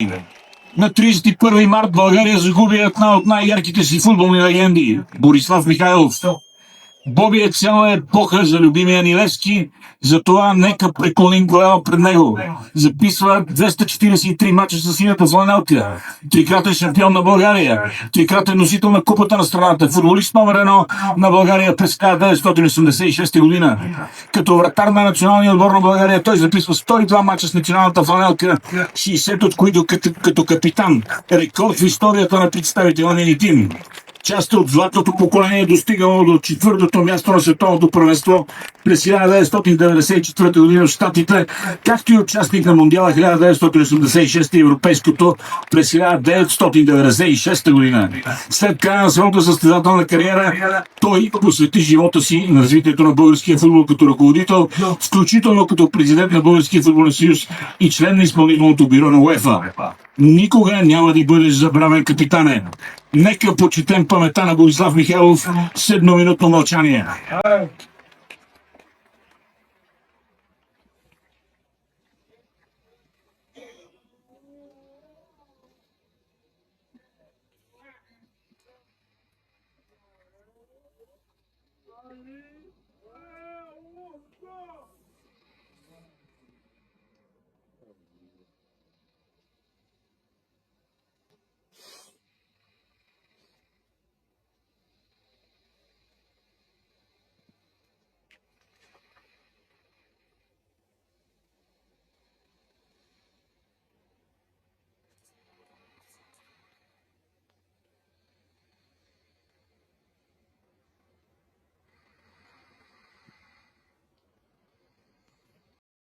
години. На 31 март България загуби една от най-ярките си футболни легенди – Борислав Михайлов. Боби е цяла епоха за любимия ни Левски, затова нека преклоним глава пред него. Записва 243 мача с синята фланелка, трикратен шампион на България, трикратен носител на купата на страната, футболист номер 1 на България през 1986 година. Като вратар на националния отбор на България той записва 102 мача с националната фланелка, 60 от които като капитан. Рекорд в историята на представителния тим. Част от златното поколение достигало до четвъртото място на световното първенство през 1994 година в Щатите, както и участник на Мондиала 1986 и Европейското през 1996 година. След края на своята състезателна кариера, той посвети живота си на развитието на българския футбол като ръководител, включително като президент на Българския футболен съюз и член на изпълнителното бюро на УЕФА. Никога няма да бъдеш забравен, капитане. Нека почетем паметта на Борислав Михайлов с едноминутно мълчание.